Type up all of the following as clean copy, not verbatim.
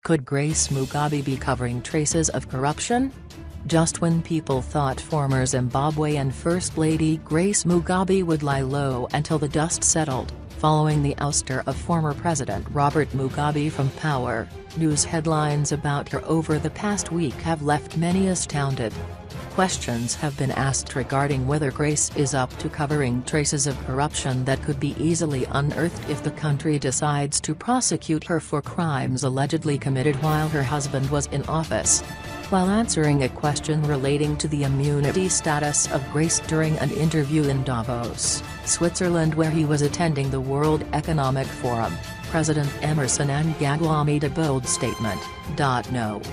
Could Grace Mugabe be covering traces of corruption? Just when people thought former Zimbabwean First Lady Grace Mugabe would lie low until the dust settled, following the ouster of former President Robert Mugabe from power, news headlines about her over the past week have left many astounded. Questions have been asked regarding whether Grace is up to covering traces of corruption that could be easily unearthed if the country decides to prosecute her for crimes allegedly committed while her husband was in office. While answering a question relating to the immunity status of Grace during an interview in Davos, Switzerland where he was attending the World Economic Forum, President Emmerson Mnangagwa made a bold statement, "No.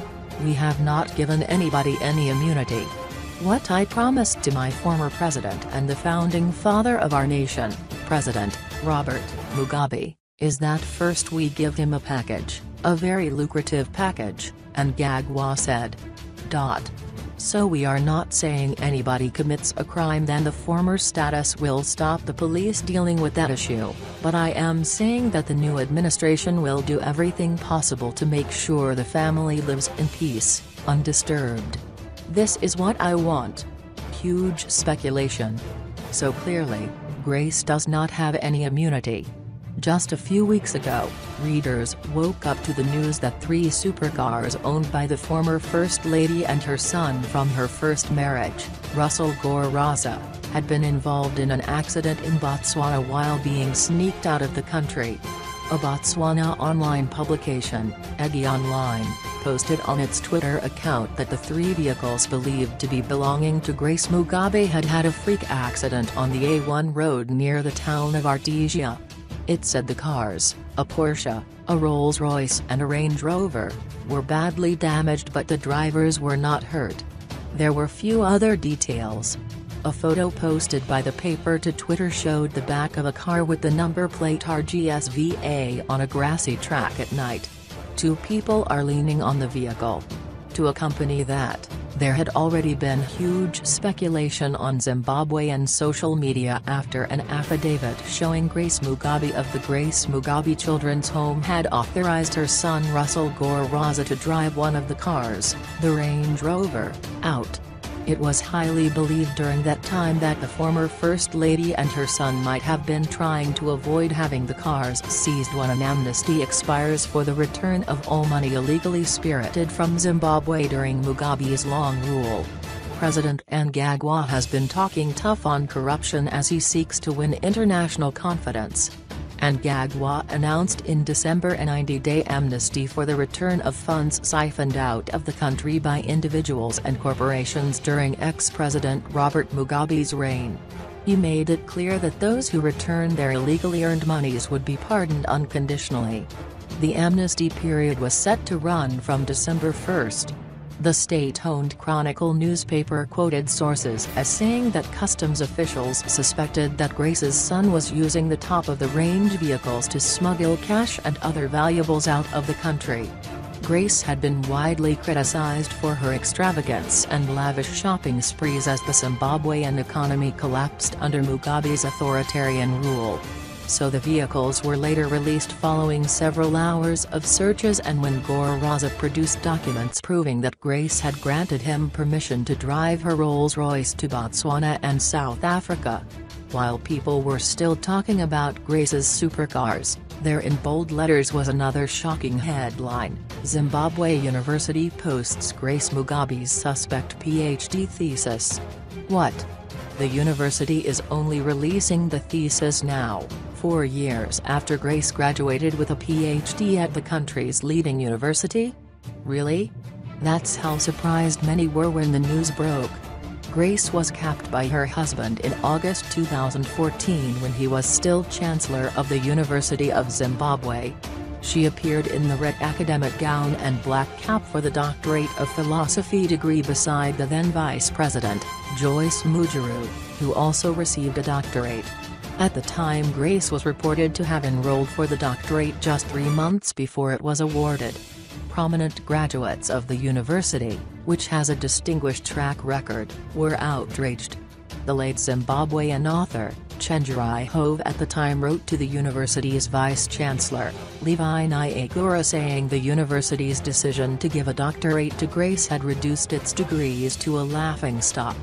We have not given anybody any immunity. What I promised to my former president and the founding father of our nation, President Robert Mugabe, is that first we give him a package, a very lucrative package," Mnangagwa said. So we are not saying anybody commits a crime then the former status will stop the police dealing with that issue, but I am saying that the new administration will do everything possible to make sure the family lives in peace, undisturbed. This is what I want. Huge speculation. So clearly, Grace does not have any immunity. Just a few weeks ago, readers woke up to the news that 3 supercars owned by the former First Lady and her son from her first marriage, Russell Goraza, had been involved in an accident in Botswana while being sneaked out of the country. A Botswana online publication, Egi Online, posted on its Twitter account that the 3 vehicles believed to be belonging to Grace Mugabe had had a freak accident on the A1 road near the town of Artesia. It said the cars, a Porsche, a Rolls-Royce and a Range Rover, were badly damaged but the drivers were not hurt. There were few other details. A photo posted by the paper to Twitter showed the back of a car with the number plate RGSVA on a grassy track at night. 2 people are leaning on the vehicle. To accompany that, there had already been huge speculation on Zimbabwean social media after an affidavit showing Grace Mugabe of the Grace Mugabe Children's Home had authorized her son Russell Goraza to drive one of the cars, the Range Rover, out. It was highly believed during that time that the former First Lady and her son might have been trying to avoid having the cars seized when an amnesty expires for the return of all money illegally spirited from Zimbabwe during Mugabe's long rule. President Mnangagwa has been talking tough on corruption as he seeks to win international confidence. Mnangagwa announced in December a 90-day amnesty for the return of funds siphoned out of the country by individuals and corporations during ex-President Robert Mugabe's reign. He made it clear that those who returned their illegally earned monies would be pardoned unconditionally. The amnesty period was set to run from December 1. The state-owned Chronicle newspaper quoted sources as saying that customs officials suspected that Grace's son was using the top-of-the-range vehicles to smuggle cash and other valuables out of the country. Grace had been widely criticized for her extravagance and lavish shopping sprees as the Zimbabwean economy collapsed under Mugabe's authoritarian rule. So the vehicles were later released following several hours of searches and when Goraza produced documents proving that Grace had granted him permission to drive her Rolls-Royce to Botswana and South Africa. While people were still talking about Grace's supercars, there in bold letters was another shocking headline: Zimbabwe University posts Grace Mugabe's suspect PhD thesis. What? The university is only releasing the thesis now, 4 years after Grace graduated with a PhD at the country's leading university? Really? That's how surprised many were when the news broke. Grace was capped by her husband in August 2014 when he was still Chancellor of the University of Zimbabwe. She appeared in the red academic gown and black cap for the Doctorate of Philosophy degree beside the then Vice President, Joyce Mugabe, who also received a doctorate. At the time Grace was reported to have enrolled for the doctorate just 3 months before it was awarded. Prominent graduates of the university, which has a distinguished track record, were outraged. The late Zimbabwean author, Chenjerai Hove at the time wrote to the university's vice-chancellor, Levi Nyagura, saying the university's decision to give a doctorate to Grace had reduced its degrees to a laughingstock.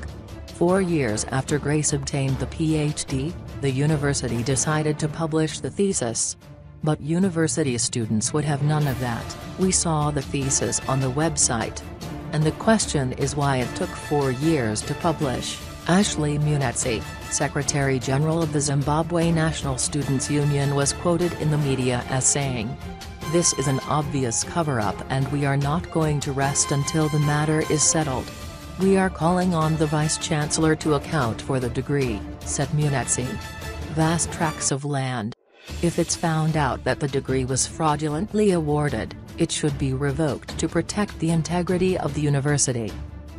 4 years after Grace obtained the PhD, the university decided to publish the thesis. But university students would have none of that. We saw the thesis on the website. And the question is why it took 4 years to publish. Ashley Munetsi, Secretary General of the Zimbabwe National Students' Union, was quoted in the media as saying, "This is an obvious cover-up and we are not going to rest until the matter is settled. We are calling on the Vice-Chancellor to account for the degree," said Munetsi. Vast tracts of land. If it's found out that the degree was fraudulently awarded, it should be revoked to protect the integrity of the university.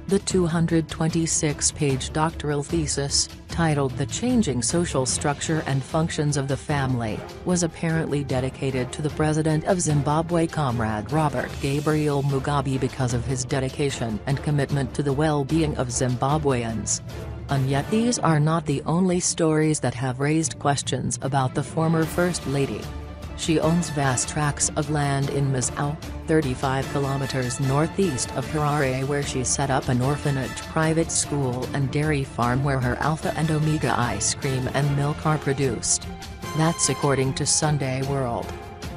The 226-page doctoral thesis, titled The Changing Social Structure and Functions of the Family, was apparently dedicated to the President of Zimbabwe, Comrade Robert Gabriel Mugabe, because of his dedication and commitment to the well-being of Zimbabweans. And yet these are not the only stories that have raised questions about the former First Lady. She owns vast tracts of land in Masau, 35 kilometers northeast of Harare, where she set up an orphanage, private school and dairy farm where her Alpha and Omega ice cream and milk are produced. That's according to Sunday World.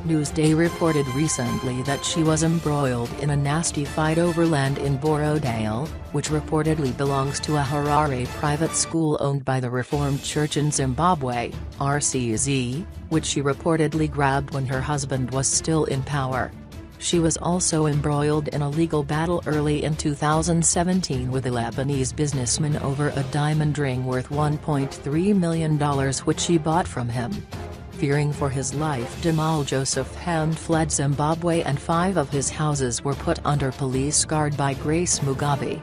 Newsday reported recently that she was embroiled in a nasty fight over land in Borodale, which reportedly belongs to a Harare private school owned by the Reformed Church in Zimbabwe, RCZ, which she reportedly grabbed when her husband was still in power. She was also embroiled in a legal battle early in 2017 with a Lebanese businessman over a diamond ring worth $1.3 million which she bought from him. Fearing for his life, Jamal Joseph Hand fled Zimbabwe and 5 of his houses were put under police guard by Grace Mugabe.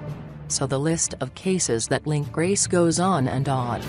So the list of cases that link Grace goes on and on.